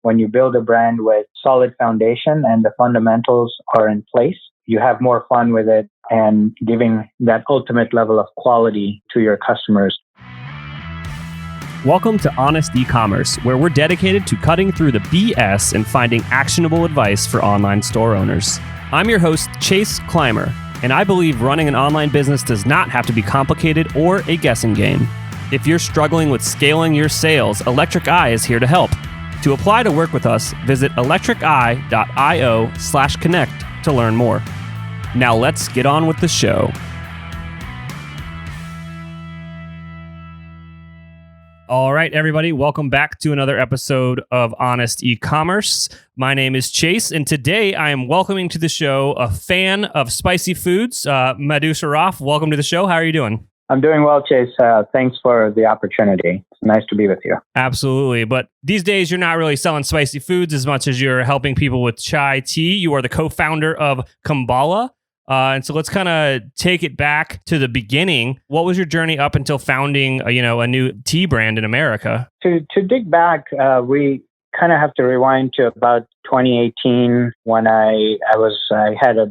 when you build a brand with solid foundation and the fundamentals are in place, you have more fun with it and giving that ultimate level of quality to your customers. Welcome to Honest E-commerce, where we're dedicated to cutting through the BS and finding actionable advice for online store owners. I'm your host, Chase Clymer, and I believe running an online business does not have to be complicated or a guessing game. If you're struggling with scaling your sales, Electric Eye is here to help. To apply to work with us, visit electriceye.io/connect to learn more. Now let's get on with the show. All right, everybody, welcome back to another episode of Honest E-commerce. My name is Chase, and today I am welcoming to the show a fan of spicy foods, Madhu Saraf. Welcome to the show. How are you doing? I'm doing well, Chase. Thanks for the opportunity. It's nice to be with you. Absolutely. But these days, you're not really selling spicy foods as much as you're helping people with chai tea. You are the co-founder of Kumbala. And so let's kind of take it back to the beginning. What was your journey up until founding, a new tea brand in America? To dig back, we kind of have to rewind to about 2018 when I had a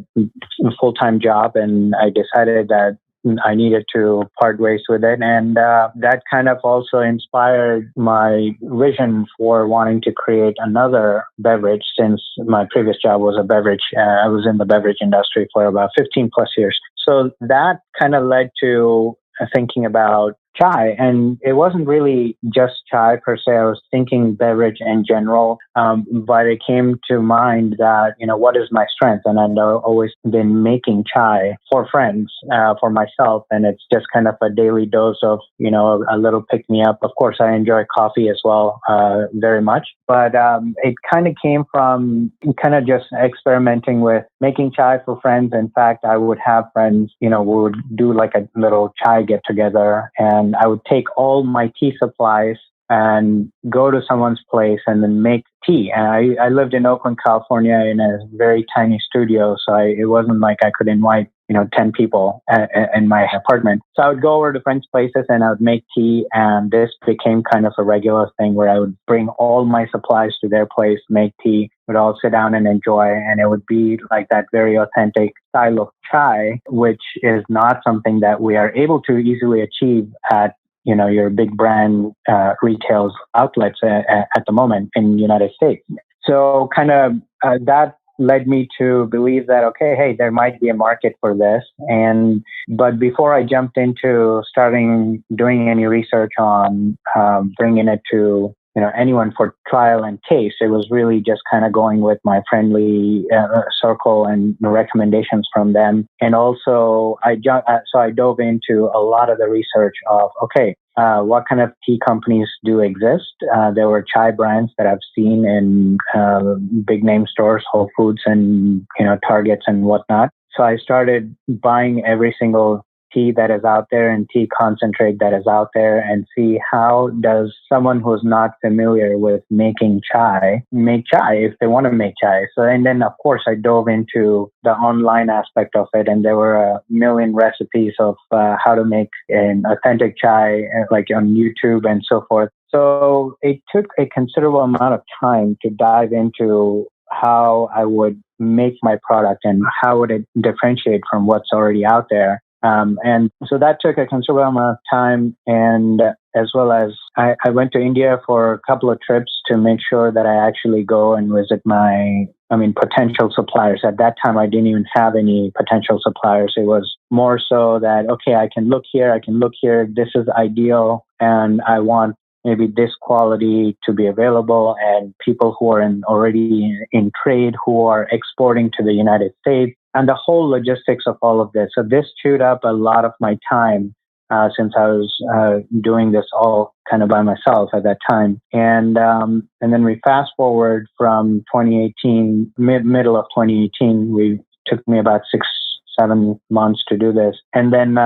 full-time job and I decided that I needed to part ways with it. And that kind of also inspired my vision for wanting to create another beverage, since my previous job was a beverage. I was in the beverage industry for about 15 plus years. So that kind of led to thinking about chai. And it wasn't really just chai per se. I was thinking beverage in general. But it came to mind that, what is my strength? And I've always been making chai for friends, for myself. And it's just kind of a daily dose of, a little pick me up. Of course, I enjoy coffee as well, very much. But it kind of came from kind of just experimenting with making chai for friends. In fact, I would have friends, who would do like a little chai get together, and I would take all my tea supplies and go to someone's place and then make tea. And I lived in Oakland, California in a very tiny studio. So it wasn't like I could invite, 10 people in my apartment. So I would go over to friends' places and I would make tea. And this became kind of a regular thing where I would bring all my supplies to their place, make tea, we'd all sit down and enjoy. And it would be like that very authentic style of chai, which is not something that we are able to easily achieve at your big brand retail outlets at the moment in the United States. So kind of that led me to believe that, okay, hey, there might be a market for this. But before I jumped into doing any research on bringing it to anyone for trial and taste, it was really just kind of going with my friendly circle and recommendations from them. And also I dove into a lot of the research of, okay, what kind of tea companies do exist? There were chai brands that I've seen in big name stores, Whole Foods and, Targets and whatnot. So I started buying every single tea that is out there and tea concentrate that is out there and see how does someone who's not familiar with making chai make chai if they want to make chai. So, and then of course I dove into the online aspect of it, and there were a million recipes of how to make an authentic chai, like on YouTube and so forth. So it took a considerable amount of time to dive into how I would make my product and how would it differentiate from what's already out there. And so that took a considerable amount of time, and as well as I went to India for a couple of trips to make sure that I actually go and visit potential suppliers. At that time, I didn't even have any potential suppliers. It was more so that, okay, I can look here, this is ideal, and I want maybe this quality to be available, and people who are already in trade who are exporting to the United States, and the whole logistics of all of this. So this chewed up a lot of my time since I was doing this all kind of by myself at that time. And then we fast forward from 2018, middle of 2018, took me about 6-7 months to do this. And then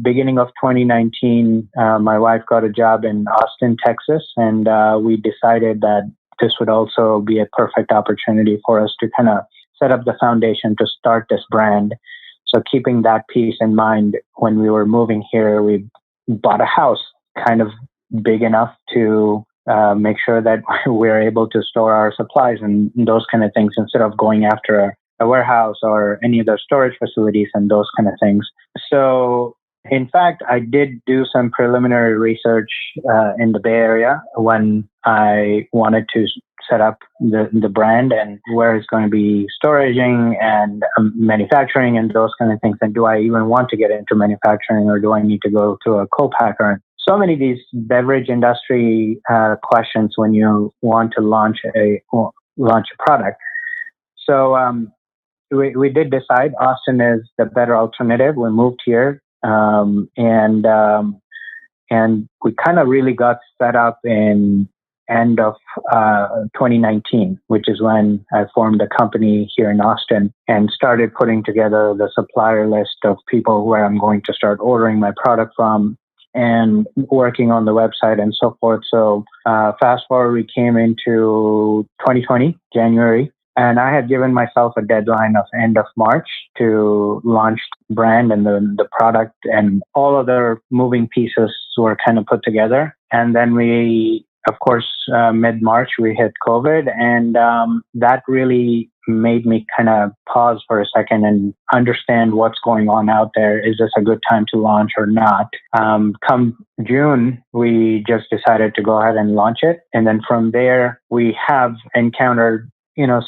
beginning of 2019, my wife got a job in Austin, Texas, and we decided that this would also be a perfect opportunity for us to kind of set up the foundation to start this brand. So keeping that piece in mind, when we were moving here, we bought a house kind of big enough to make sure that we're able to store our supplies and those kind of things instead of going after a warehouse or any other storage facilities and those kind of things. So in fact, I did do some preliminary research in the Bay Area when I wanted to set up the brand and where it's going to be storaging and manufacturing and those kind of things. And do I even want to get into manufacturing, or do I need to go to a co-packer? So many of these beverage industry questions when you want to launch a product. So we did decide Austin is the better alternative. We moved here. And we kind of really got set up in end of 2019, which is when I formed a company here in Austin and started putting together the supplier list of people where I'm going to start ordering my product from and working on the website and so forth. So fast forward, we came into 2020, January. And I had given myself a deadline of end of March to launch the brand and the product, and all other moving pieces were kind of put together. And then we, of course, mid-March, we hit COVID, and that really made me kind of pause for a second and understand what's going on out there. Is this a good time to launch or not? Come June, we just decided to go ahead and launch it. And then from there, we have encountered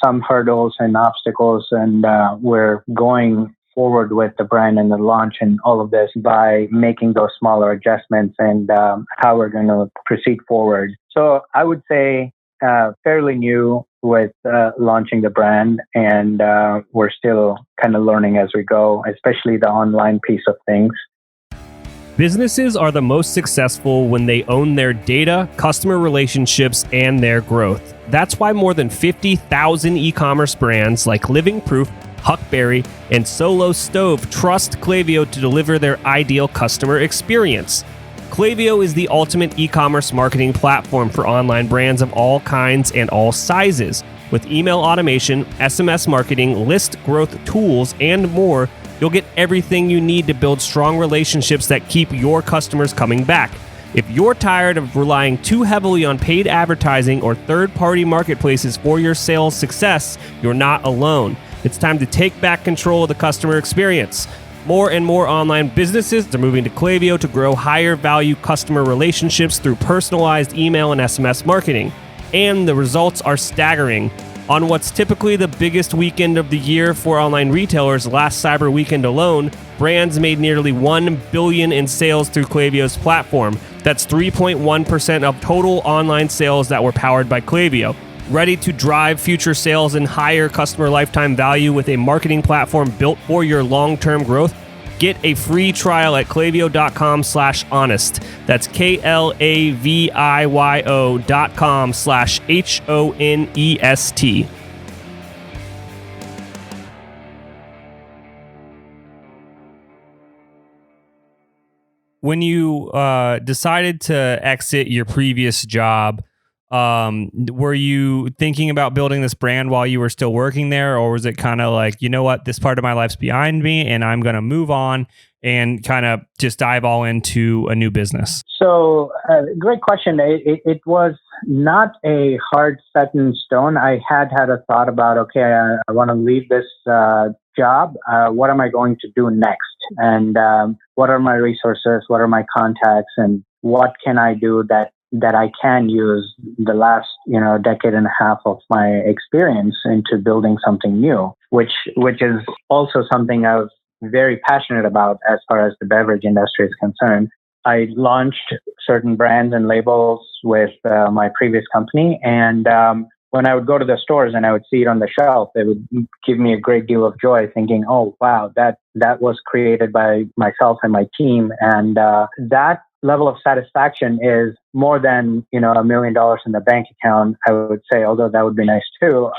some hurdles and obstacles, and we're going forward with the brand and the launch and all of this by making those smaller adjustments and how we're going to proceed forward. So I would say fairly new with launching the brand, and we're still kind of learning as we go, especially the online piece of things. Businesses are the most successful when they own their data, customer relationships, and their growth. That's why more than 50,000 e-commerce brands like Living Proof, Huckberry, and Solo Stove trust Klaviyo to deliver their ideal customer experience. Klaviyo is the ultimate e-commerce marketing platform for online brands of all kinds and all sizes. With email automation, SMS marketing, list growth tools, and more, you'll get everything you need to build strong relationships that keep your customers coming back. If you're tired of relying too heavily on paid advertising or third-party marketplaces for your sales success, you're not alone. It's time to take back control of the customer experience. More and more online businesses are moving to Klaviyo to grow higher value customer relationships through personalized email and SMS marketing. And the results are staggering. On what's typically the biggest weekend of the year for online retailers, last Cyber Weekend alone, brands made nearly $1 billion in sales through Klaviyo's platform. That's 3.1% of total online sales that were powered by Klaviyo. Ready to drive future sales and higher customer lifetime value with a marketing platform built for your long-term growth? Get a free trial at klaviyo.com/honest. That's KLAVIYO.com/HONEST. When you decided to exit your previous job, were you thinking about building this brand while you were still working there, or was it kind of like, you know what, this part of my life's behind me and I'm going to move on and kind of just dive all into a new business? So, great question. It was not a hard set in stone. I had a thought about, okay, I want to leave this job. What am I going to do next? And what are my resources? What are my contacts? And what can I do that I can use the last, decade and a half of my experience into building something new, which is also something I was very passionate about as far as the beverage industry is concerned. I launched certain brands and labels with my previous company, and when I would go to the stores and I would see it on the shelf, it would give me a great deal of joy, thinking, oh, wow, that was created by myself and my team. And that level of satisfaction is more than, $1 million in the bank account, I would say, although that would be nice too.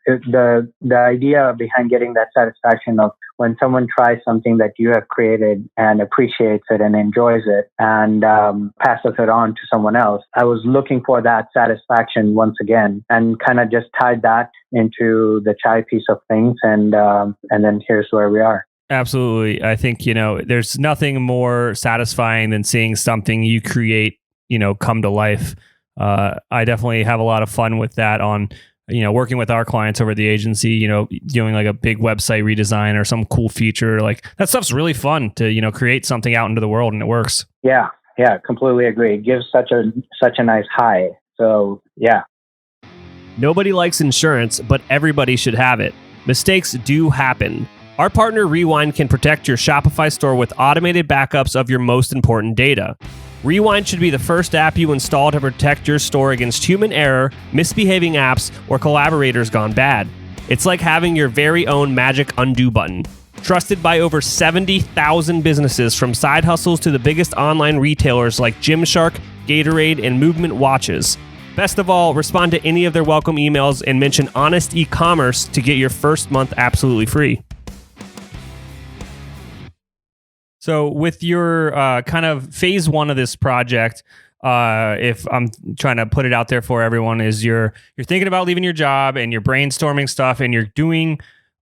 The idea behind getting that satisfaction of when someone tries something that you have created and appreciates it and enjoys it and passes it on to someone else, I was looking for that satisfaction once again, and kind of just tied that into the chai piece of things, and then here's where we are. Absolutely. I think, there's nothing more satisfying than seeing something you create, come to life. I definitely have a lot of fun with that on, working with our clients over at the agency, doing like a big website redesign or some cool feature. Like that stuff's really fun to, create something out into the world, and it works. Yeah, completely agree. It gives such a nice high. So yeah. Nobody likes insurance, but everybody should have it. Mistakes do happen. Our partner Rewind can protect your Shopify store with automated backups of your most important data. Rewind should be the first app you install to protect your store against human error, misbehaving apps, or collaborators gone bad. It's like having your very own magic undo button. Trusted by over 70,000 businesses, from side hustles to the biggest online retailers like Gymshark, Gatorade, and Movement Watches. Best of all, respond to any of their welcome emails and mention Honest E-commerce to get your first month absolutely free. So with your kind of phase one of this project, if I'm trying to put it out there for everyone, is you're thinking about leaving your job and you're brainstorming stuff and you're doing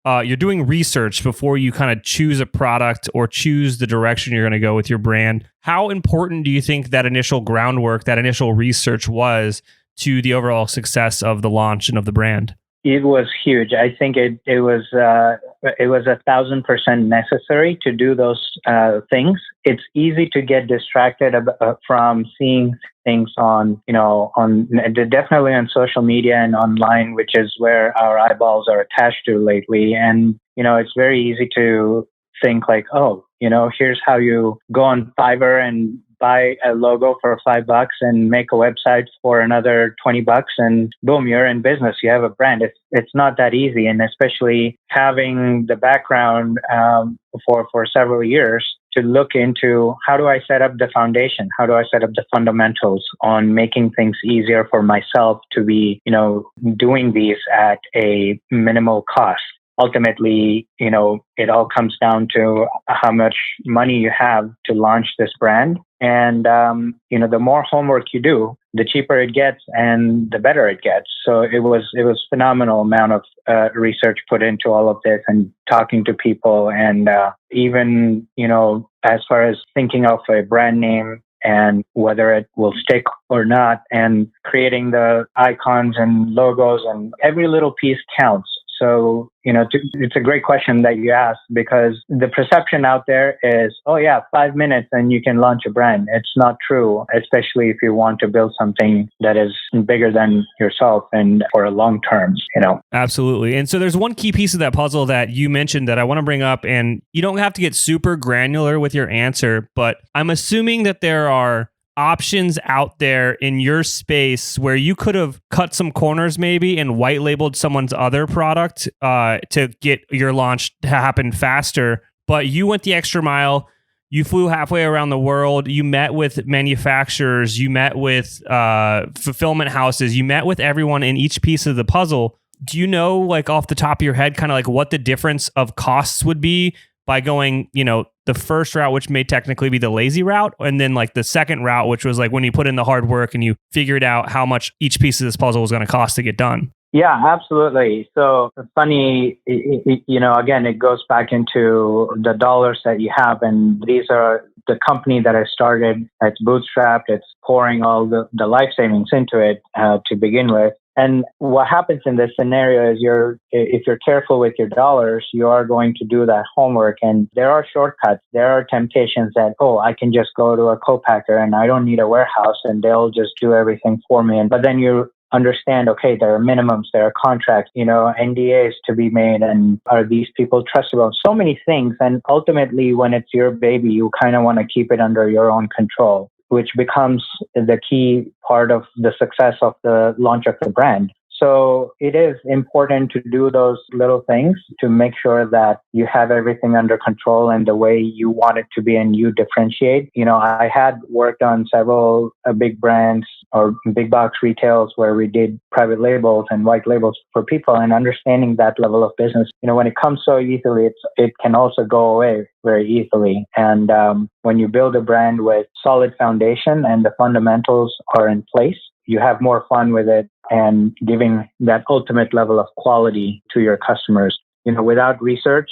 research before you kind of choose a product or choose the direction you're going to go with your brand. How important do you think that initial groundwork, that initial research was to the overall success of the launch and of the brand? It was huge. I think it was 1,000% necessary to do those things. It's easy to get distracted from seeing things definitely on social media and online, which is where our eyeballs are attached to lately. And it's very easy to think like, here's how you go on Fiverr and buy a logo for $5 and make a website for another $20, and boom, you're in business. You have a brand. It's not that easy, and especially having the background for several years to look into how do I set up the foundation? How do I set up the fundamentals on making things easier for myself to be, doing these at a minimal cost? Ultimately, it all comes down to how much money you have to launch this brand. And, the more homework you do, the cheaper it gets and the better it gets. So it was phenomenal amount of research put into all of this and talking to people. And even, as far as thinking of a brand name and whether it will stick or not, and creating the icons and logos, and every little piece counts. So, it's a great question that you asked, because the perception out there is, 5 minutes and you can launch a brand. It's not true, especially if you want to build something that is bigger than yourself and for a long term, Absolutely. And so there's one key piece of that puzzle that you mentioned that I want to bring up, and you don't have to get super granular with your answer, but I'm assuming that there are options out there in your space where you could have cut some corners maybe and white labeled someone's other product to get your launch to happen faster. But you went the extra mile. You flew halfway around the world. You met with manufacturers. You met with fulfillment houses. You met with everyone in each piece of the puzzle. Do you know, like off the top of your head, kind of like what the difference of costs would be by going, the first route, which may technically be the lazy route, and then like the second route, which was like when you put in the hard work and you figured out how much each piece of this puzzle was going to cost to get done? Yeah, absolutely. So funny, again, it goes back into the dollars that you have. And these are the company that I started. It's bootstrapped. It's pouring all the life savings into it to begin with. And what happens in this scenario is if you're careful with your dollars, you are going to do that homework. And there are shortcuts. There are temptations that, I can just go to a co-packer and I don't need a warehouse and they'll just do everything for me. But then you understand, okay, there are minimums, there are contracts, NDAs to be made, and are these people trustable? So many things. And ultimately, when it's your baby, you kind of want to keep it under your own control, which becomes the key part of the success of the launch of the brand. So it is important to do those little things to make sure that you have everything under control and the way you want it to be, and you differentiate. I had worked on several big brands or big box retails where we did private labels and white labels for people, and understanding that level of business. When it comes so easily, it can also go away very easily. And when you build a brand with solid foundation and the fundamentals are in place, you have more fun with it and giving that ultimate level of quality to your customers. Without research,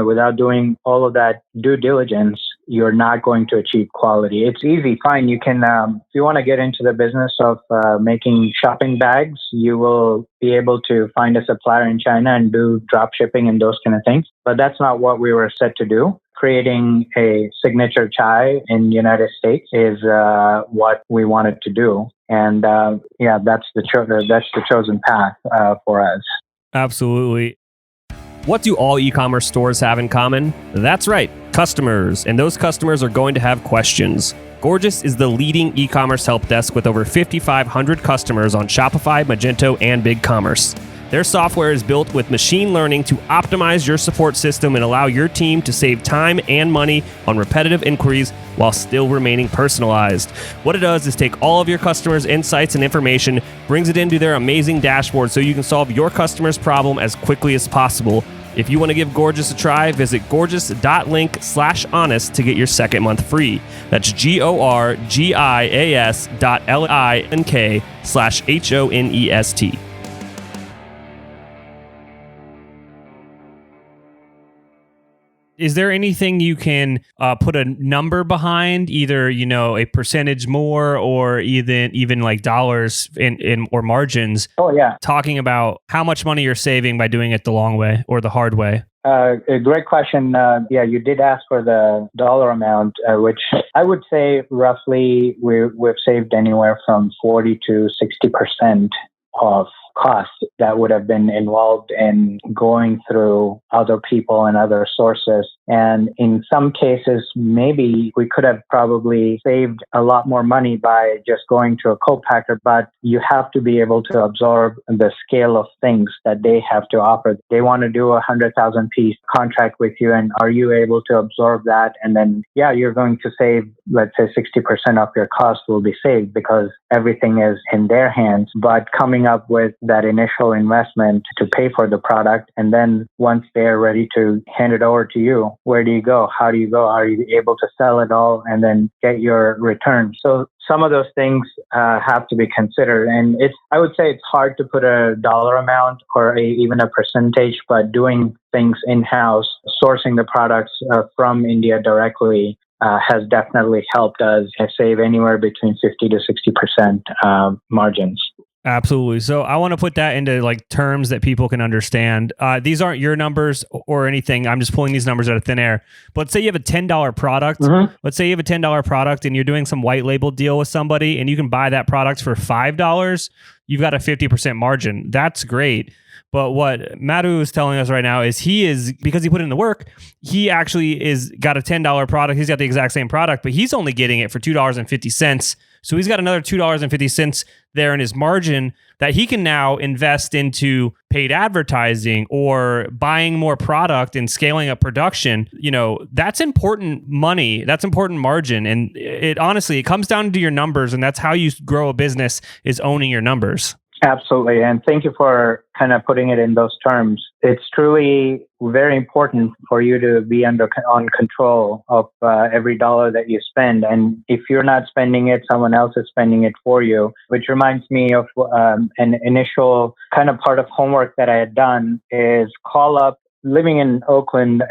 without doing all of that due diligence, you're not going to achieve quality. It's easy, fine. You can, if you want to get into the business of making shopping bags, you will be able to find a supplier in China and do drop shipping and those kind of things. But that's not what we were set to do. Creating a signature chai in the United States is what we wanted to do. And that's the chosen path for us. Absolutely. What do all e-commerce stores have in common? That's right, customers. And those customers are going to have questions. Gorgias is the leading e-commerce help desk with over 5,500 customers on Shopify, Magento, and BigCommerce. Their software is built with machine learning to optimize your support system and allow your team to save time and money on repetitive inquiries while still remaining personalized. What it does is take all of your customers' insights and information, brings it into their amazing dashboard so you can solve your customer's problem as quickly as possible. If you want to give Gorgias a try, visit gorgias.link/honest to get your second month free. That's GORGIAS.LINK/HONEST. Is there anything you can put a number behind, either a percentage more or even like dollars in or margins? Oh yeah, talking about how much money you're saving by doing it the long way or the hard way. A great question. You did ask for the dollar amount, which I would say roughly we've saved anywhere from 40 to 60% of costs that would have been involved in going through other people and other sources. And in some cases, maybe we could have probably saved a lot more money by just going to a co-packer, but you have to be able to absorb the scale of things that they have to offer. They want to do 100,000 piece contract with you, and are you able to absorb that? And then, you're going to save, let's say 60% of your cost will be saved because everything is in their hands. But coming up with that initial investment to pay for the product, and then once they're ready to hand it over to you, where do you go? How do you go? Are you able to sell it all and then get your return? So some of those things have to be considered. And I would say it's hard to put a dollar amount or even a percentage, but doing things in-house, sourcing the products from India directly has definitely helped us save anywhere between 50 to 60% margins. Absolutely. So I want to put that into like terms that people can understand. These aren't your numbers or anything. I'm just pulling these numbers out of thin air. But let's say you have a $10 product. Mm-hmm. Let's say you have a $10 product and you're doing some white label deal with somebody and you can buy that product for $5. You've got a 50% margin. That's great. But what Madhu is telling us right now is because he put in the work, he actually got a $10 product. He's got the exact same product, but he's only getting it for $2.50. So he's got another $2.50 there in his margin that he can now invest into paid advertising or buying more product and scaling up production. That's important money. That's important margin. And it comes down to your numbers, and that's how you grow a business, is owning your numbers. Absolutely. And thank you for kind of putting it in those terms. It's truly very important for you to be on control of every dollar that you spend. And if you're not spending it, someone else is spending it for you, which reminds me of an initial kind of part of homework that I had done is call up. Living in Oakland,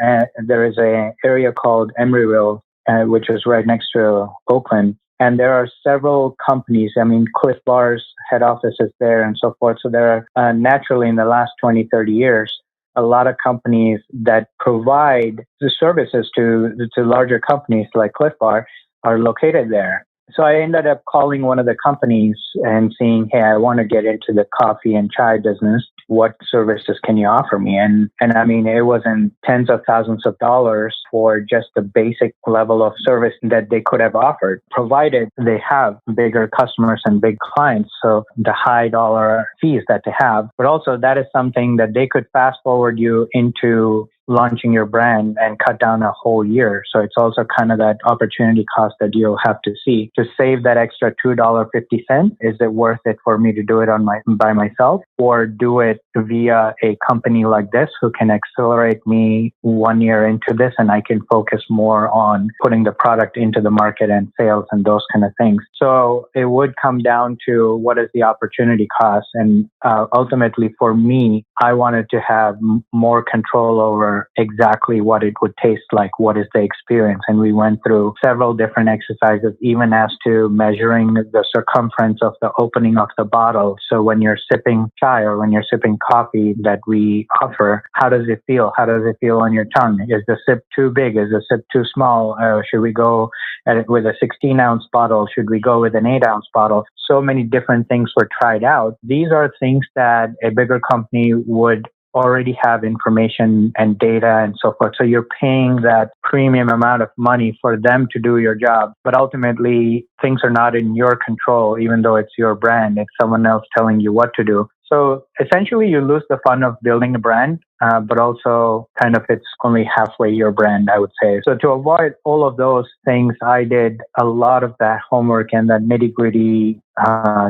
there is an area called Emeryville, which is right next to Oakland. And there are several companies. Cliff Bar's head office is there and so forth. So there are naturally in the last 20, 30 years, a lot of companies that provide the services to larger companies like Cliff Bar are located there. So I ended up calling one of the companies and saying, hey, I want to get into the coffee and chai business. What services can you offer me? And it was in tens of thousands of dollars for just the basic level of service that they could have offered, provided they have bigger customers and big clients. So the high dollar fees that they have, but also that is something that they could fast forward you into launching your brand and cut down a whole year. So it's also kind of that opportunity cost that you'll have to see to save that extra $2.50. Is it worth it for me to do it by myself, or do it via a company like this who can accelerate me 1 year into this, and I can focus more on putting the product into the market and sales and those kind of things. So it would come down to what is the opportunity cost. And ultimately for me, I wanted to have more control over exactly what it would taste like, what is the experience. And we went through several different exercises, even as to measuring the circumference of the opening of the bottle. So when you're sipping chai or when you're sipping coffee that we offer, how does it feel? How does it feel on your tongue? Is the sip too big? Is the sip too small? Should we go at it with a 16-ounce bottle? Should we go with an 8-ounce bottle? So many different things were tried out. These are things that a bigger company would already have information and data and so forth. So you're paying that premium amount of money for them to do your job. But ultimately, things are not in your control, even though it's your brand. It's someone else telling you what to do. So essentially, you lose the fun of building a brand, but also kind of it's only halfway your brand, I would say. So to avoid all of those things, I did a lot of that homework and that nitty-gritty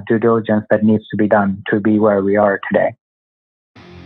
due diligence that needs to be done to be where we are today.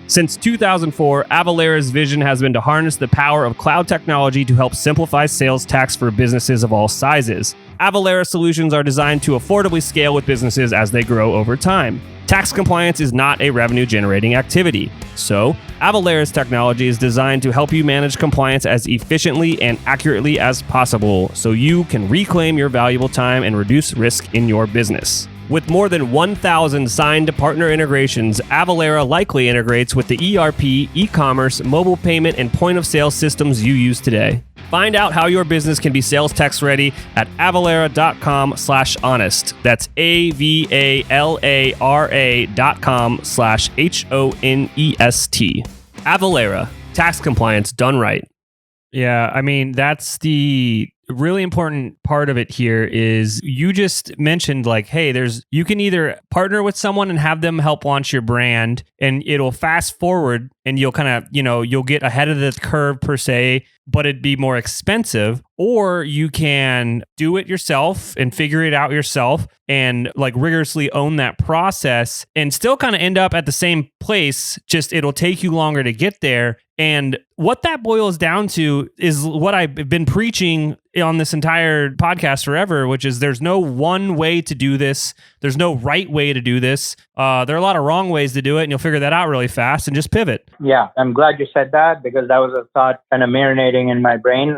Since 2004, Avalara's vision has been to harness the power of cloud technology to help simplify sales tax for businesses of all sizes. Avalara solutions are designed to affordably scale with businesses as they grow over time. Tax compliance is not a revenue-generating activity. So, Avalara's technology is designed to help you manage compliance as efficiently and accurately as possible so you can reclaim your valuable time and reduce risk in your business. With more than 1,000 signed partner integrations, Avalara likely integrates with the ERP, e-commerce, mobile payment, and point-of-sale systems you use today. Find out how your business can be sales tax ready at avalara.com/honest. That's avalara.com/HONEST. Avalara, tax compliance done right. Yeah, I mean, that's the really important part of it here is you just mentioned like, hey, you can either partner with someone and have them help launch your brand and it'll fast forward and you'll kind of, you'll get ahead of the curve per se, but it'd be more expensive, or you can do it yourself and figure it out yourself and like rigorously own that process and still kind of end up at the same place, just it'll take you longer to get there. And what that boils down to is what I've been preaching on this entire podcast forever, which is there's no one way to do this. There's no right way to do this. There are a lot of wrong ways to do it, and you'll figure that out really fast and just pivot. Yeah, I'm glad you said that because that was a thought kind of marinating in my brain.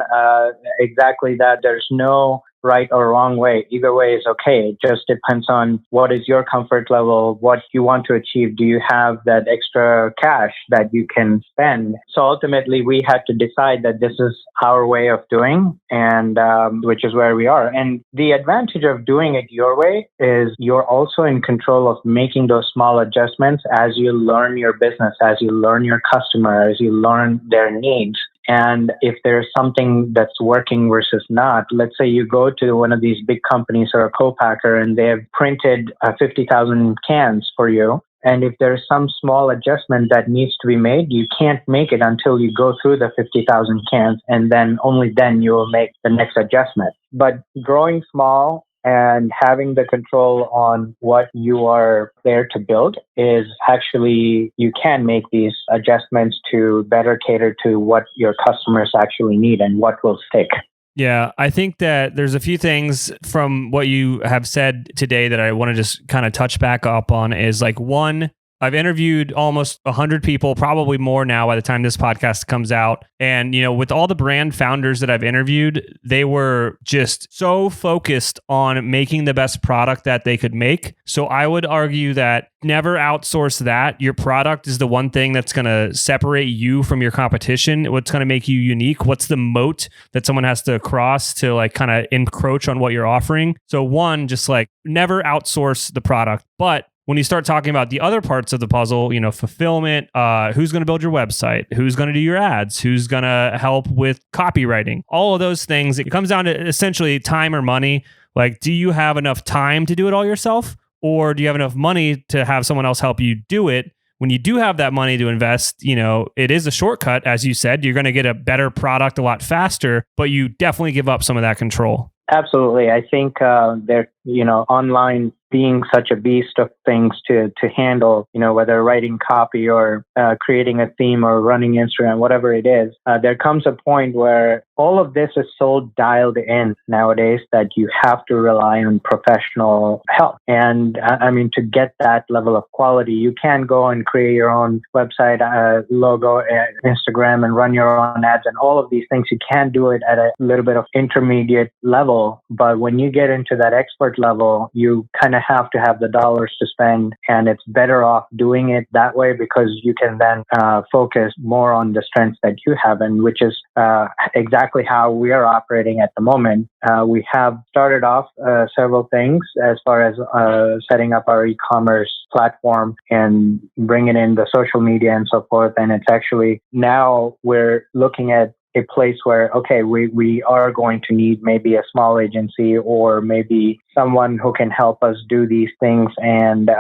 Exactly that. There's no right or wrong way. Either way is okay. It just depends on what is your comfort level, what you want to achieve. Do you have that extra cash that you can spend? So ultimately, we had to decide that this is our way of doing, and which is where we are. And the advantage of doing it your way is you're also in control of making those small adjustments as you learn your business, as you learn your customer, as you learn their needs. And if there's something that's working versus not, let's say you go to one of these big companies or a co-packer and they have printed 50,000 cans for you. And if there's some small adjustment that needs to be made, you can't make it until you go through the 50,000 cans. And then only then you will make the next adjustment. But growing small and having the control on what you are there to build is actually, you can make these adjustments to better cater to what your customers actually need and what will stick. Yeah, I think that there's a few things from what you have said today that I want to just kind of touch back up on is like one, I've interviewed almost 100 people, probably more now by the time this podcast comes out. And, with all the brand founders that I've interviewed, they were just so focused on making the best product that they could make. So I would argue that never outsource that. Your product is the one thing that's going to separate you from your competition. What's going to make you unique? What's the moat that someone has to cross to like kind of encroach on what you're offering? So one, just like never outsource the product. But when you start talking about the other parts of the puzzle, fulfillment, who's going to build your website, who's going to do your ads, who's going to help with copywriting, all of those things, it comes down to essentially time or money. Like, do you have enough time to do it all yourself? Or do you have enough money to have someone else help you do it? When you do have that money to invest, it is a shortcut. As you said, you're going to get a better product a lot faster, but you definitely give up some of that control. Absolutely. I think online being such a beast of things to handle, whether writing copy or creating a theme or running Instagram, whatever it is, there comes a point where all of this is so dialed in nowadays that you have to rely on professional help. And to get that level of quality, you can go and create your own website, logo, Instagram, and run your own ads and all of these things. You can do it at a little bit of intermediate level. But when you get into that expert level, you kind of have to have the dollars to spend. And it's better off doing it that way because you can then focus more on the strengths that you have, and which is exactly how we are operating at the moment. We have started off several things as far as setting up our e-commerce platform and bringing in the social media and so forth. And it's actually now we're looking at a place where, okay, we are going to need maybe a small agency or maybe someone who can help us do these things and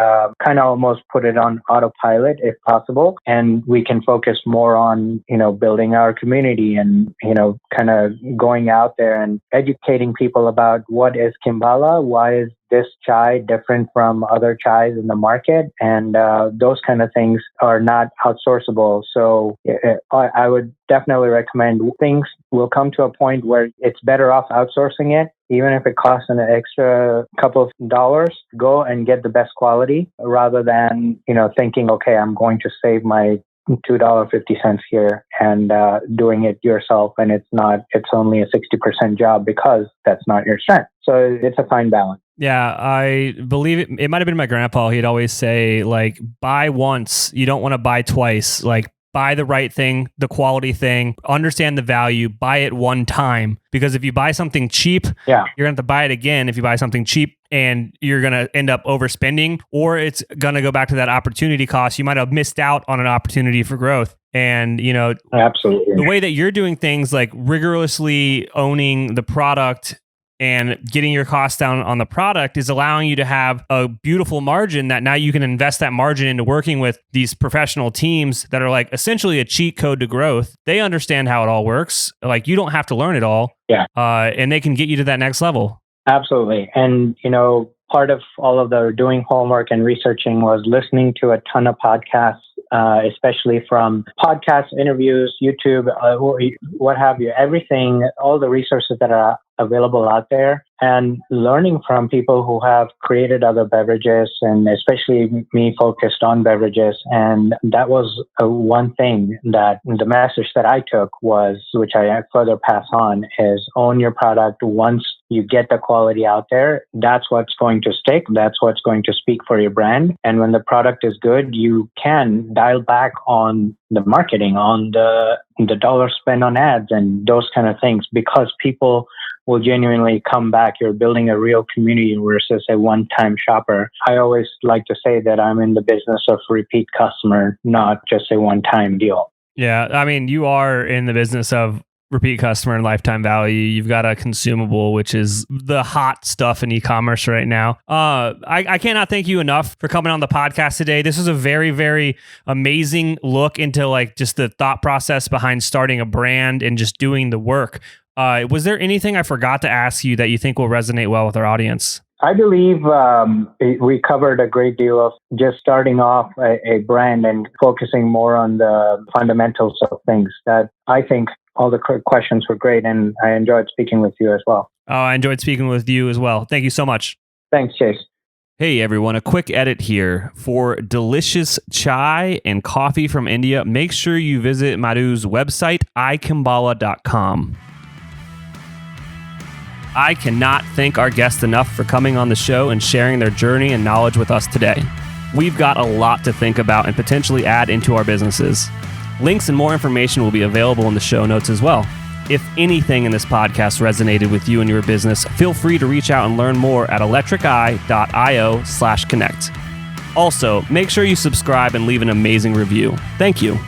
kind of almost put it on autopilot if possible. And we can focus more on, building our community and, kind of going out there and educating people about what is Kimbala, why is this chai different from other chais in the market, and those kind of things are not outsourceable. So I would definitely recommend things will come to a point where it's better off outsourcing it, even if it costs an extra couple of dollars. Go and get the best quality rather than thinking, okay, I'm going to save my $2.50 here and doing it yourself, and it's only a 60% job because that's not your strength. So it's a fine balance. Yeah, I believe it might have been my grandpa. He'd always say, like, buy once, you don't want to buy twice. Like, buy the right thing, the quality thing, understand the value, buy it one time. Because if you buy something cheap, you're going to have to buy it again if you buy something cheap, and you're going to end up overspending, or it's going to go back to that opportunity cost. You might have missed out on an opportunity for growth. And, absolutely, the way that you're doing things, like rigorously owning the product and getting your costs down on the product, is allowing you to have a beautiful margin that now you can invest that margin into working with these professional teams that are like essentially a cheat code to growth. They understand how it all works. Like, you don't have to learn it all. Yeah. And they can get you to that next level. Absolutely. And, part of all of the doing homework and researching was listening to a ton of podcasts, especially from podcasts, interviews, YouTube, what have you, everything, all the resources that are available out there, and learning from people who have created other beverages, and especially me focused on beverages. And that was one thing that the message that I took was, which I further pass on, is own your product. Once you get the quality out there, that's what's going to stick. That's what's going to speak for your brand. And when the product is good, you can dial back on the marketing, on the dollar spent on ads and those kind of things, because people will genuinely come back. You're building a real community versus a one-time shopper. I always like to say that I'm in the business of repeat customer, not just a one-time deal. Yeah, I mean, you are in the business of repeat customer and lifetime value. You've got a consumable, which is the hot stuff in e-commerce right now. I cannot thank you enough for coming on the podcast today. This was a very, very amazing look into like just the thought process behind starting a brand and just doing the work. Was there anything I forgot to ask you that you think will resonate well with our audience? I believe we covered a great deal of just starting off a brand and focusing more on the fundamentals of things. That I think all the questions were great, and I enjoyed speaking with you as well. Oh, I enjoyed speaking with you as well. Thank you so much. Thanks, Chase. Hey everyone, a quick edit here. For delicious chai and coffee from India, make sure you visit Madhu's website, ikimbala.com. I cannot thank our guests enough for coming on the show and sharing their journey and knowledge with us today. We've got a lot to think about and potentially add into our businesses. Links and more information will be available in the show notes as well. If anything in this podcast resonated with you and your business, feel free to reach out and learn more at electriceye.io/connect. Also, make sure you subscribe and leave an amazing review. Thank you.